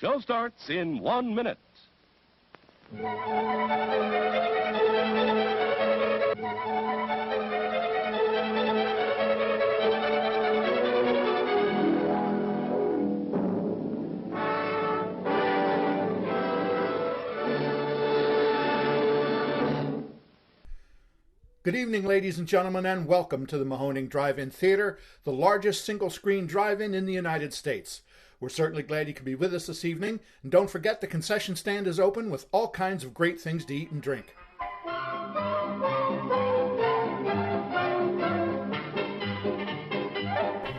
Show starts in 1 minute. Good evening, ladies and gentlemen, and welcome to the Mahoning Drive-In Theater, the largest single-screen drive-in in the United States. We're certainly glad you can be with us this evening, and don't forget the concession stand is open with all kinds of great things to eat and drink.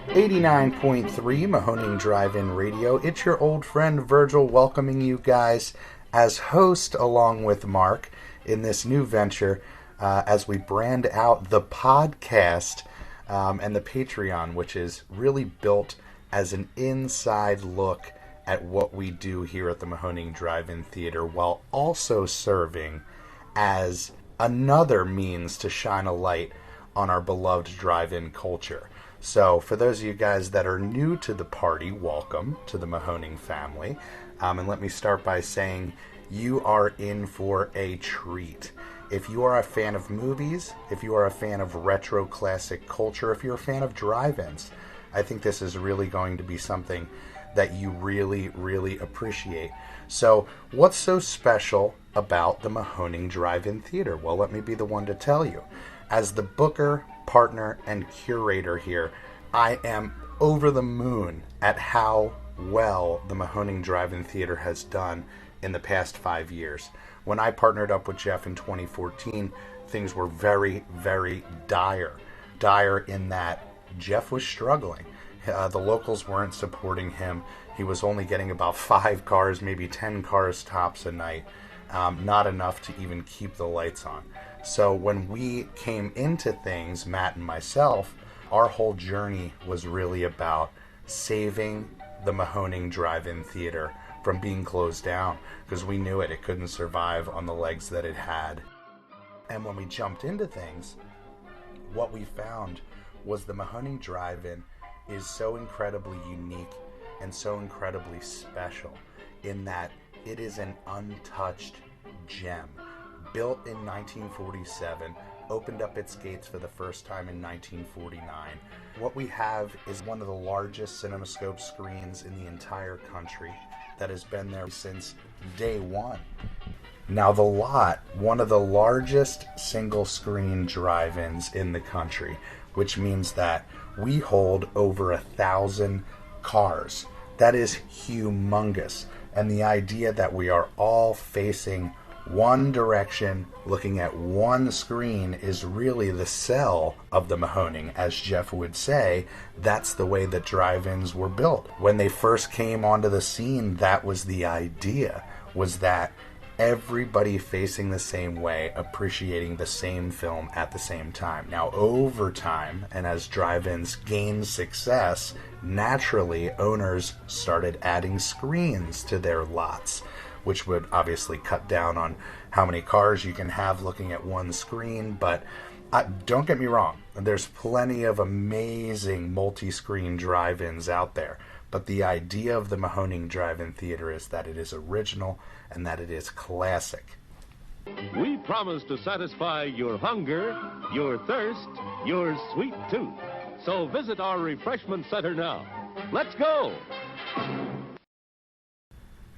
89.3 Mahoning Drive-In Radio. It's your old friend Virgil welcoming you guys as host along with Mark in this new venture as we brand out the podcast and the Patreon, which is really built as an inside look at what we do here at the Mahoning Drive-In Theater, while also serving as another means to shine a light on our beloved drive-in culture. So for those of you guys that are new to the party, welcome to the Mahoning family. And let me start by saying you are in for a treat. If you are a fan of movies, if you are a fan of retro classic culture, if you're a fan of drive-ins, I think this is really going to be something that you really, really appreciate. So what's so special about the Mahoning Drive-In Theater? Well, let me be the one to tell you. As the booker, partner, and curator here, I am over the moon at how well the Mahoning Drive-In Theater has done in the past 5 years. When I partnered up with Jeff in 2014, things were very, very dire. Dire in that Jeff was struggling. The locals weren't supporting him. He was only getting about 5 cars, maybe 10 cars tops a night. Not enough to even keep the lights on. So when we came into things, Matt and myself, our whole journey was really about saving the Mahoning Drive-In Theater from being closed down, because we knew it couldn't survive on the legs that it had. And when we jumped into things, what we found was the Mahoning Drive-In is so incredibly unique and so incredibly special in that it is an untouched gem. Built in 1947, opened up its gates for the first time in 1949. What we have is one of the largest CinemaScope screens in the entire country that has been there since day one. Now the lot, one of the largest single screen drive-ins in the country, which means that we hold over 1,000 cars. That is humongous. And the idea that we are all facing one direction, looking at one screen, is really the sell of the Mahoning. As Jeff would say, that's the way that drive-ins were built. When they first came onto the scene, that was the idea, was that everybody facing the same way, appreciating the same film at the same time. Now, over time, and as drive-ins gained success, naturally, owners started adding screens to their lots, which would obviously cut down on how many cars you can have looking at one screen. But don't get me wrong, there's plenty of amazing multi-screen drive-ins out there. But the idea of the Mahoning Drive-In Theater is that it is original and that it is classic. We promise to satisfy your hunger, your thirst, your sweet tooth. So visit our refreshment center now. Let's go!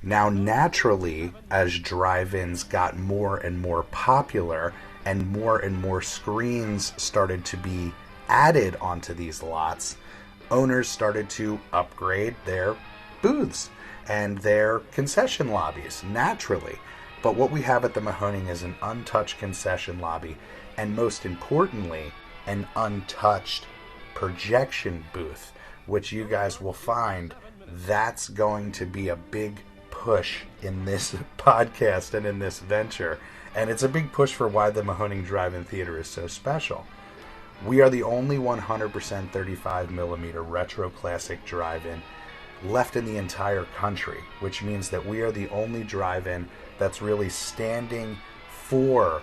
Now, naturally, as drive-ins got more and more popular and more screens started to be added onto these lots, owners started to upgrade their booths and their concession lobbies, naturally. But what we have at the Mahoning is an untouched concession lobby, and most importantly, an untouched projection booth, which you guys will find that's going to be a big push in this podcast and in this venture. And it's a big push for why the Mahoning Drive-In Theater is so special. We are the only 100% 35mm retro classic drive-in left in the entire country, which means that we are the only drive-in that's really standing for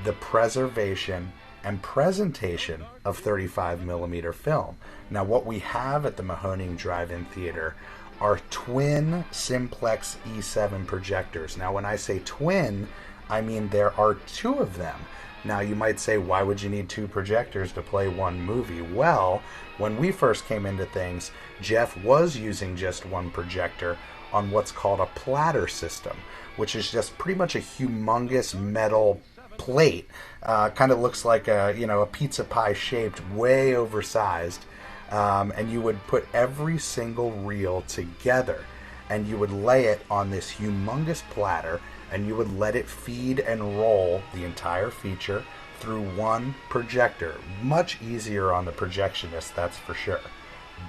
the preservation and presentation of 35mm film. Now, what we have at the Mahoning Drive-In Theater are twin simplex E7 projectors. Now, when I say twin, I mean there are two of them. Now, you might say, why would you need two projectors to play one movie? Well, when we first came into things, Jeff was using just one projector on what's called a platter system, which is just pretty much a humongous metal plate. Kind of looks like a pizza pie shaped, way oversized. And you would put every single reel together, and you would lay it on this humongous platter, and you would let it feed and roll the entire feature through one projector. Much easier on the projectionist, that's for sure.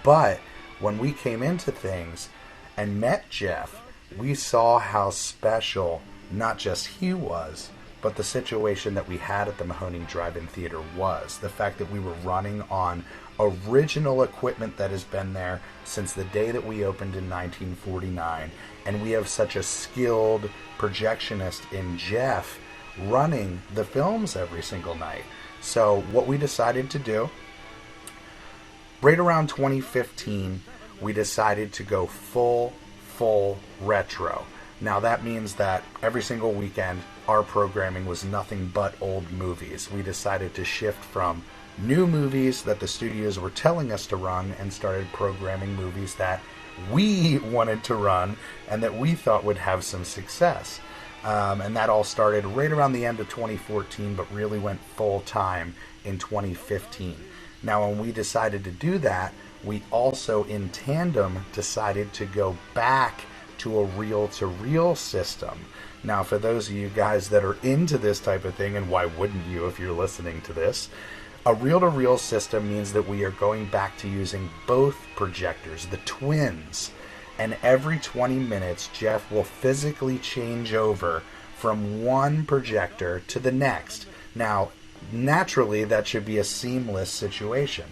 But when we came into things and met Jeff, we saw how special not just he was, but the situation that we had at the Mahoning Drive-In Theater was. The fact that we were running on original equipment that has been there since the day that we opened in 1949, and we have such a skilled projectionist in Jeff running the films every single night. So what we decided to do, right around 2015, we decided to go full retro. Now that means that every single weekend our programming was nothing but old movies. We decided to shift from new movies that the studios were telling us to run and started programming movies that we wanted to run and that we thought would have some success. And that all started right around the end of 2014, but really went full time in 2015. Now, when we decided to do that, we also in tandem decided to go back to a reel-to-reel system. Now, for those of you guys that are into this type of thing, and why wouldn't you if you're listening to this, a reel-to-reel system means that we are going back to using both projectors, the twins. And every 20 minutes, Jeff will physically change over from one projector to the next. Now, naturally, that should be a seamless situation.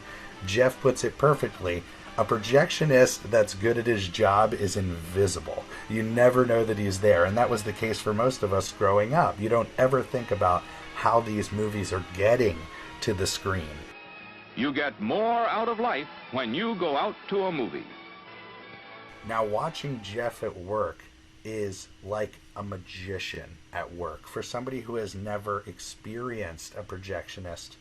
Jeff puts it perfectly. A projectionist that's good at his job is invisible. You never know that he's there, and that was the case for most of us growing up. You don't ever think about how these movies are getting to the screen. You get more out of life when you go out to a movie. Now, watching Jeff at work is like a magician at work. For somebody who has never experienced a projectionist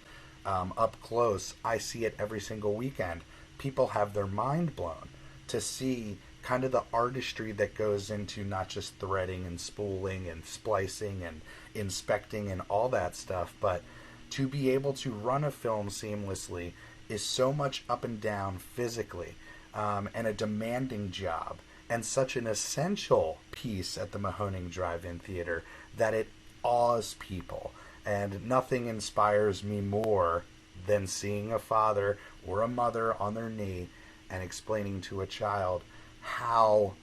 up close, I see it every single weekend. People have their mind blown to see kind of the artistry that goes into not just threading and spooling and splicing and inspecting and all that stuff, but to be able to run a film seamlessly is so much up and down physically, and a demanding job, and such an essential piece at the Mahoning Drive-In Theater that it awes people. And nothing inspires me more than seeing a father or a mother on their knee and explaining to a child how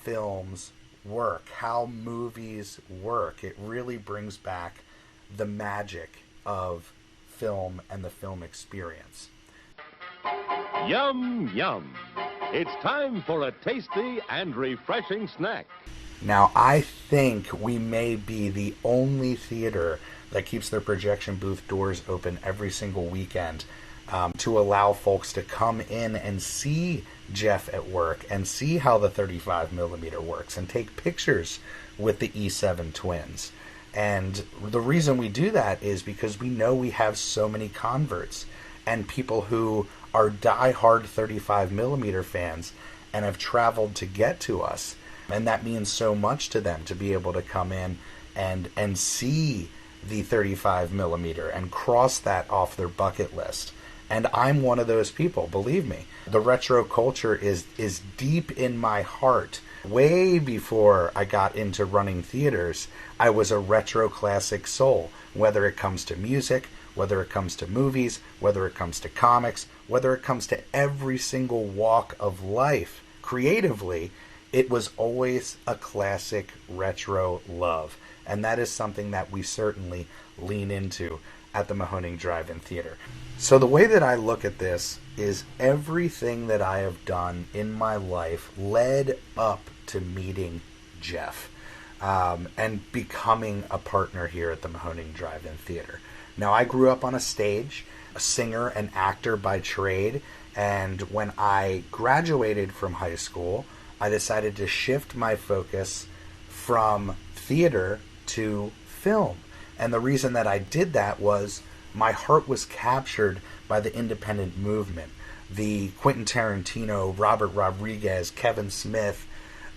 films work, how movies work. It really brings back the magic of film and the film experience. Yum, yum. It's time for a tasty and refreshing snack. Now, I think we may be the only theater that keeps their projection booth doors open every single weekend to allow folks to come in and see Jeff at work and see how the 35 millimeter works and take pictures with the E7 twins. And the reason we do that is because we know we have so many converts and people who are die-hard 35 millimeter fans and have traveled to get to us. And that means so much to them to be able to come in and see the 35 millimeter and cross that off their bucket list. And I'm one of those people, believe me. The retro culture is deep in my heart. Way before I got into running theaters, I was a retro classic soul, whether it comes to music, whether it comes to movies, whether it comes to comics, whether it comes to every single walk of life. Creatively, it was always a classic retro love. And that is something that we certainly lean into at the Mahoning Drive-In Theater. So the way that I look at this is everything that I have done in my life led up to meeting Jeff and becoming a partner here at the Mahoning Drive-In Theater. Now, I grew up on a stage, a singer and actor by trade, and when I graduated from high school, I decided to shift my focus from theater to film. And the reason that I did that was my heart was captured by the independent movement. The Quentin Tarantino, Robert Rodriguez, Kevin Smith,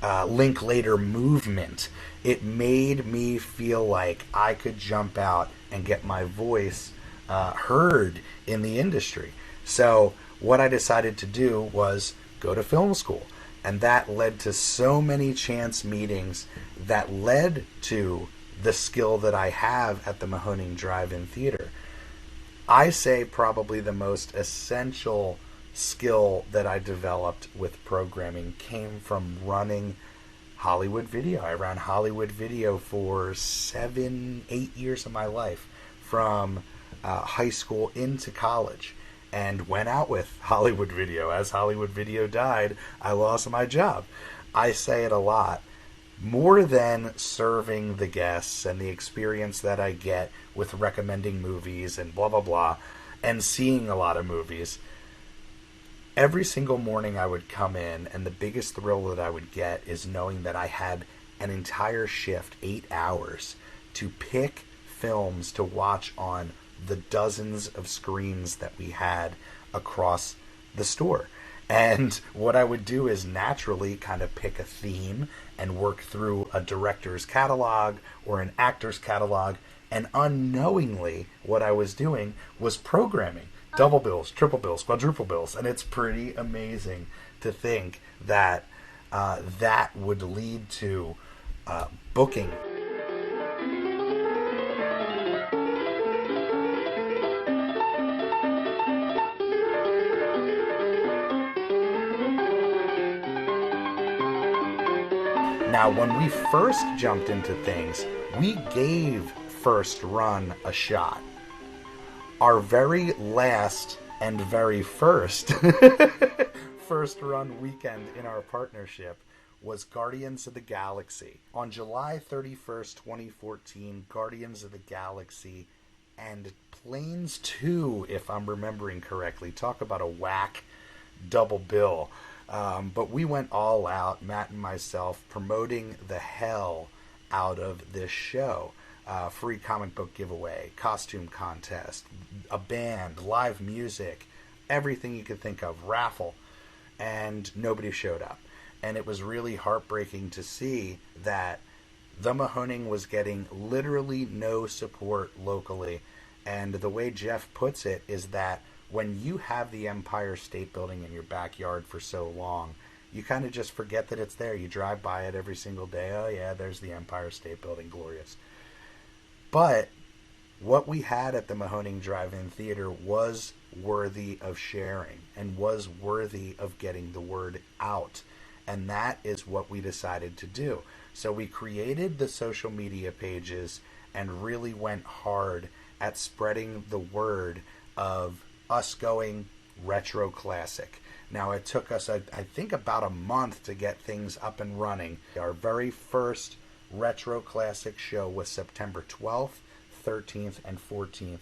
Linklater movement. It made me feel like I could jump out and get my voice heard in the industry. So what I decided to do was go to film school. And that led to so many chance meetings that led to the skill that I have at the Mahoning Drive-In Theater. I say probably the most essential skill that I developed with programming came from running Hollywood Video. I ran Hollywood Video for 7-8 years of my life, from high school into college, and went out with Hollywood Video. As Hollywood Video died, I lost my job. I say it a lot. More than serving the guests and the experience that I get with recommending movies and blah, blah, blah, and seeing a lot of movies, every single morning I would come in, and the biggest thrill that I would get is knowing that I had an entire shift, 8 hours, to pick films to watch on the dozens of screens that we had across the store. And what I would do is naturally kind of pick a theme and work through a director's catalog or an actor's catalog, and unknowingly what I was doing was programming double bills, triple bills, quadruple bills, and it's pretty amazing to think that that would lead to booking. Now, when we first jumped into things, we gave First Run a shot. Our very last and very first First Run weekend in our partnership was Guardians of the Galaxy. On July 31st, 2014, Guardians of the Galaxy and Planes 2, if I'm remembering correctly. Talk about a whack double bill. But we went all out, Matt and myself, promoting the hell out of this show. Free comic book giveaway, costume contest, a band, live music, everything you could think of, raffle, and nobody showed up. And it was really heartbreaking to see that the Mahoning was getting literally no support locally. And the way Jeff puts it is that when you have the Empire State Building in your backyard for so long, you kind of just forget that it's there. You drive by it every single day. Oh yeah, there's the Empire State Building, glorious. But what we had at the Mahoning Drive-In Theater was worthy of sharing and was worthy of getting the word out. And that is what we decided to do. So we created the social media pages and really went hard at spreading the word of us going retro classic. Now, it took us, I think, about a month to get things up and running. Our very first retro classic show was September 12th, 13th, and 14th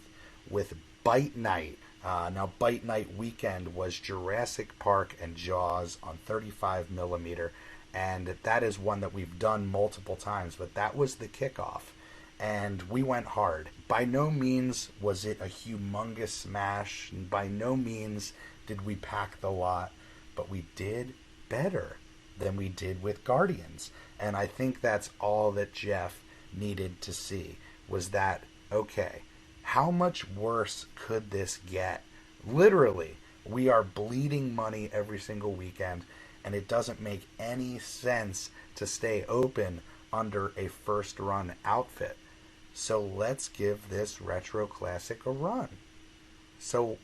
with Bite Night. Now, Bite Night weekend was Jurassic Park and Jaws on 35 millimeter, and that is one that we've done multiple times, but that was the kickoff. And we went hard. By no means was it a humongous smash, and by no means did we pack the lot, but we did better than we did with Guardians. And I think that's all that Jeff needed to see, was that, okay, how much worse could this get? Literally, we are bleeding money every single weekend, and it doesn't make any sense to stay open under a first run outfit. So let's give this retro classic a run. So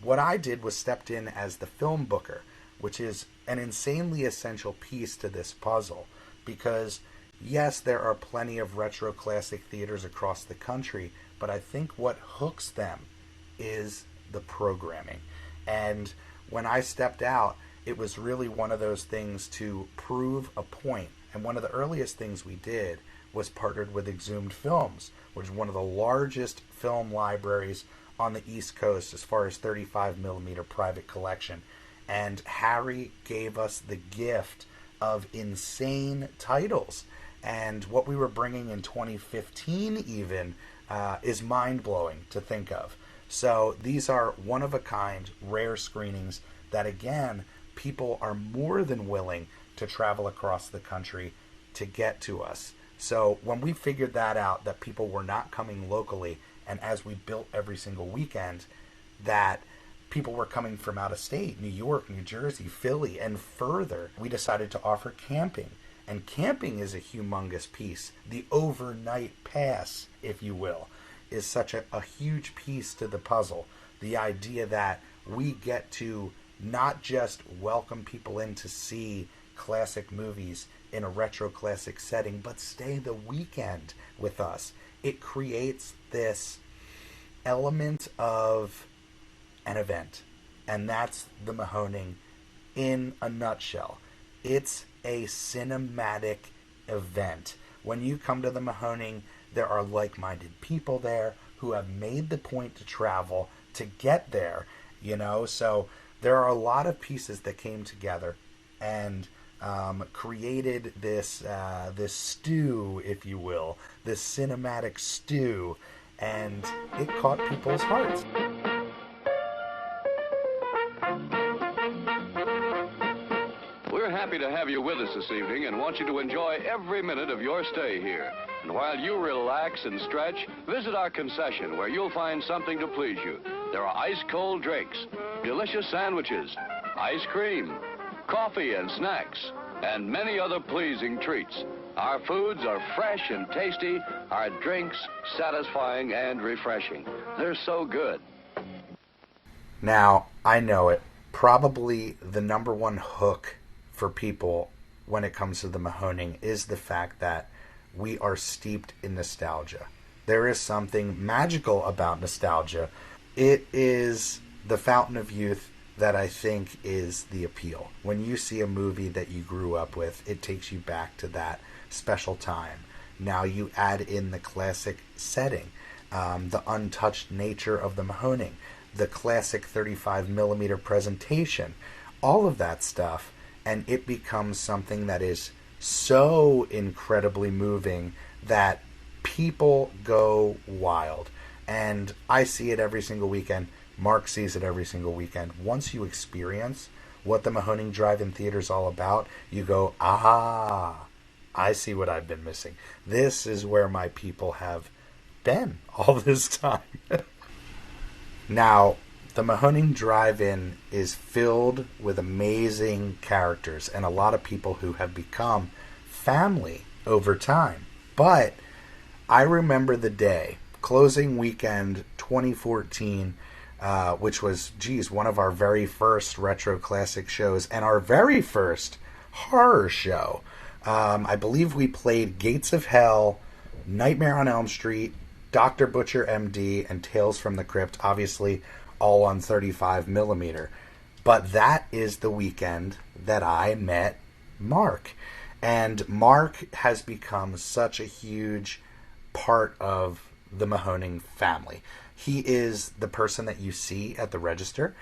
what I did was stepped in as the film booker, which is an insanely essential piece to this puzzle, because yes, there are plenty of retro classic theaters across the country, but I think what hooks them is the programming. And when I stepped out, it was really one of those things to prove a point. And one of the earliest things we did was partnered with Exhumed Films, which is one of the largest film libraries on the East Coast as far as 35 millimeter private collection. And Harry gave us the gift of insane titles. And what we were bringing in 2015 even is mind-blowing to think of. So these are one-of-a-kind, rare screenings that, again, people are more than willing to travel across the country to get to us. So when we figured that out, that people were not coming locally, and as we built every single weekend, that people were coming from out of state, New York, New Jersey, Philly, and further, we decided to offer camping. And camping is a humongous piece. The overnight pass, if you will, is such a huge piece to the puzzle. The idea that we get to not just welcome people in to see classic movies in a retro classic setting, but stay the weekend with us. It creates this element of an event. And that's the Mahoning in a nutshell. It's a cinematic event. When you come to the Mahoning, there are like-minded people there who have made the point to travel to get there, so there are a lot of pieces that came together and created this stew, if you will, this cinematic stew, and it caught people's hearts. We're happy to have you with us this evening and want you to enjoy every minute of your stay here. And while you relax and stretch, visit our concession where you'll find something to please you. There are ice-cold drinks, delicious sandwiches, ice cream, coffee and snacks, and many other pleasing treats. Our foods are fresh and tasty, our drinks satisfying and refreshing. They're so good. Now, I know it. Probably the number one hook for people when it comes to the Mahoning is the fact that we are steeped in nostalgia. There is something magical about nostalgia. It is the fountain of youth that I think is the appeal. When you see a movie that you grew up with, it takes you back to that special time. Now you add in the classic setting, the untouched nature of the Mahoning, the classic 35mm presentation, all of that stuff, and it becomes something that is so incredibly moving that people go wild. And I see it every single weekend. Mark sees it every single weekend. Once you experience what the Mahoning Drive-In Theater is all about, you go, ah, I see what I've been missing. This is where my people have been all this time. Now, the Mahoning Drive-In is filled with amazing characters and a lot of people who have become family over time. But I remember the day, closing weekend 2014, which was, one of our very first retro classic shows and our very first horror show. I believe we played Gates of Hell, Nightmare on Elm Street, Dr. Butcher MD, and Tales from the Crypt, obviously all on 35mm. But that is the weekend that I met Mark. And Mark has become such a huge part of the Mahoning family. He is the person that you see at the register.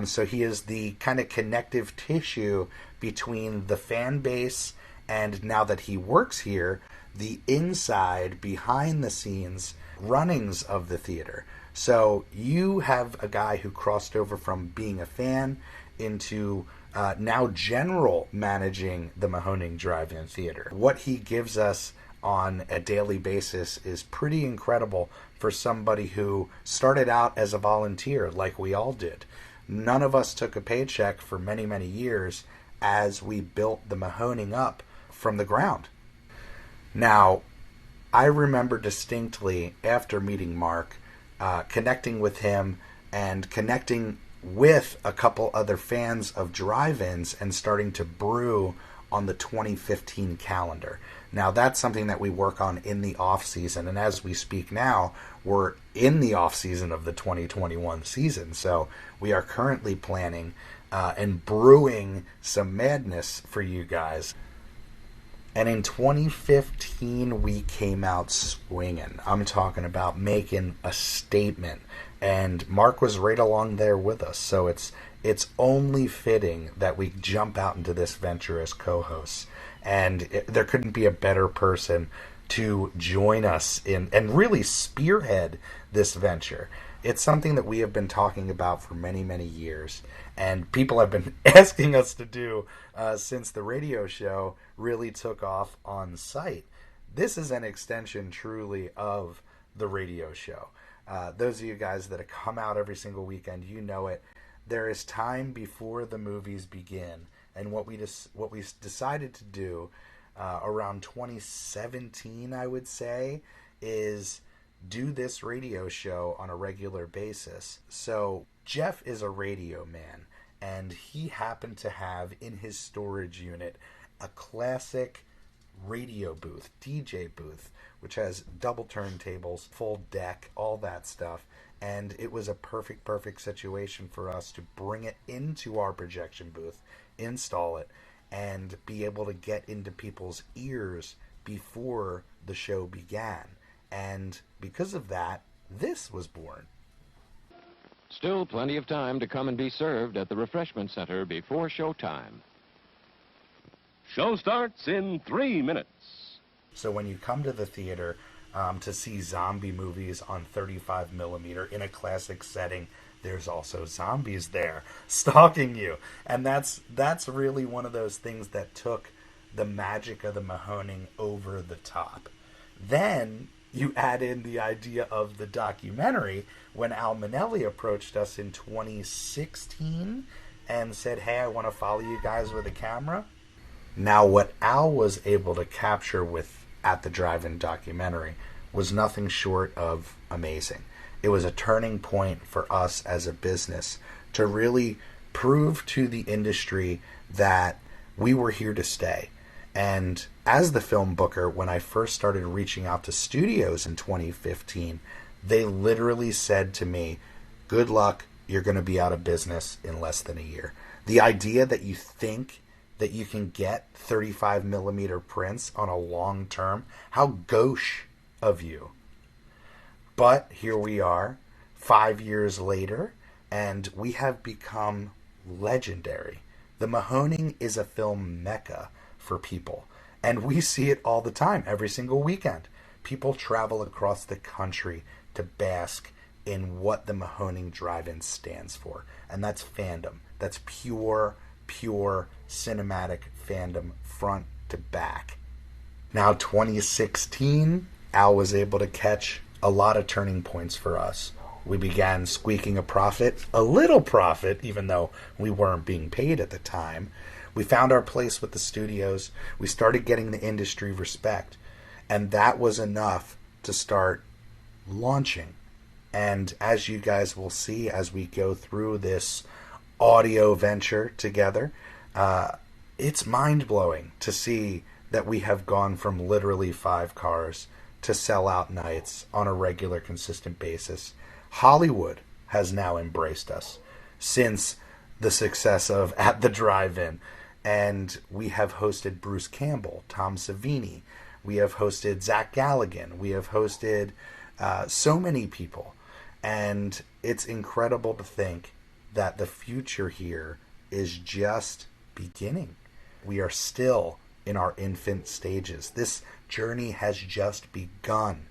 So he is the kind of connective tissue between the fan base and, now that he works here, the inside, behind the scenes runnings of the theater. So you have a guy who crossed over from being a fan into now general managing the Mahoning Drive-In Theater. What he gives us on a daily basis is pretty incredible for somebody who started out as a volunteer like we all did. None of us took a paycheck for many, many years as we built the Mahoning up from the ground. Now, I remember distinctly after meeting Mark, connecting with him and connecting with a couple other fans of drive-ins and starting to brew on the 2015 calendar. Now, that's something that we work on in the off-season, and as we speak now, we're in the off-season of the 2021 season, so we are currently planning and brewing some madness for you guys. And in 2015, we came out swinging. I'm talking about making a statement. And Mark was right along there with us. So it's it's only fitting that we jump out into this venture as co-hosts. And there couldn't be a better person to join us in and really spearhead this venture. It's something that we have been talking about for many, many years, and people have been asking us to do since the radio show really took off on site. This is an extension truly of the radio show. Those of you guys that have come out every single weekend, you know it. There is time before the movies begin, and what we decided to do around 2017, I would say, is do this radio show on a regular basis. So Jeff is a radio man, and he happened to have in his storage unit a classic radio booth, DJ booth, which has double turntables, full deck, all that stuff. And it was a perfect situation for us to bring it into our projection booth, install it, and be able to get into people's ears before the show began. And because of that, this was born. Still plenty of time to come and be served at the refreshment center before showtime. Show starts in 3 minutes. So when you come to the theater to see zombie movies on 35 millimeter in a classic setting, there's also zombies there stalking you. And that's really one of those things that took the magic of the Mahoning over the top. Then you add in the idea of the documentary when Al Manelli approached us in 2016 and said, hey, I want to follow you guys with a camera. Now, what Al was able to capture with At the Drive-In documentary was nothing short of amazing. It was a turning point for us as a business to really prove to the industry that we were here to stay. And as the film booker, when I first started reaching out to studios in 2015, they literally said to me, good luck, you're going to be out of business in less than a year. The idea that you think that you can get 35 millimeter prints on a long term, how gauche of you. But here we are, 5 years later, and we have become legendary. The Mahoning is a film mecca for people, and we see it all the time, every single weekend. People travel across the country to bask in what the Mahoning Drive-In stands for, and that's fandom. That's pure cinematic fandom front to back. Now 2016, Al was able to catch a lot of turning points for us. We began squeaking a little profit, even though we weren't being paid at the time. We found our place with the studios. We started getting the industry respect. And that was enough to start launching. And as you guys will see as we go through this audio venture together, it's mind-blowing to see that we have gone from literally 5 cars to sell-out nights on a regular, consistent basis. Hollywood has now embraced us since the success of At the Drive-In. And we have hosted Bruce Campbell, Tom Savini. We have hosted Zach Galligan. We have hosted so many people. And it's incredible to think that the future here is just beginning. We are still in our infant stages. This journey has just begun.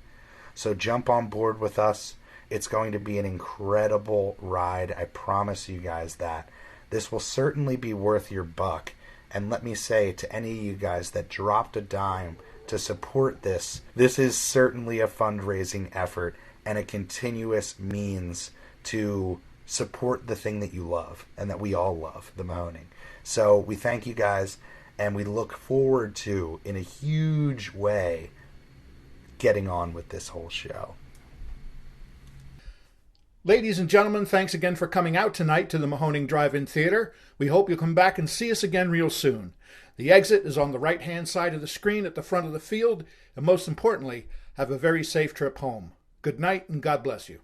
So jump on board with us. It's going to be an incredible ride. I promise you guys that. This will certainly be worth your buck. And let me say to any of you guys that dropped a dime to support this is certainly a fundraising effort and a continuous means to support the thing that you love and that we all love, the Mahoning. So we thank you guys, and we look forward to, in a huge way, getting on with this whole show. Ladies and gentlemen, thanks again for coming out tonight to the Mahoning Drive-In Theater. We hope you'll come back and see us again real soon. The exit is on the right-hand side of the screen at the front of the field, and most importantly, have a very safe trip home. Good night, and God bless you.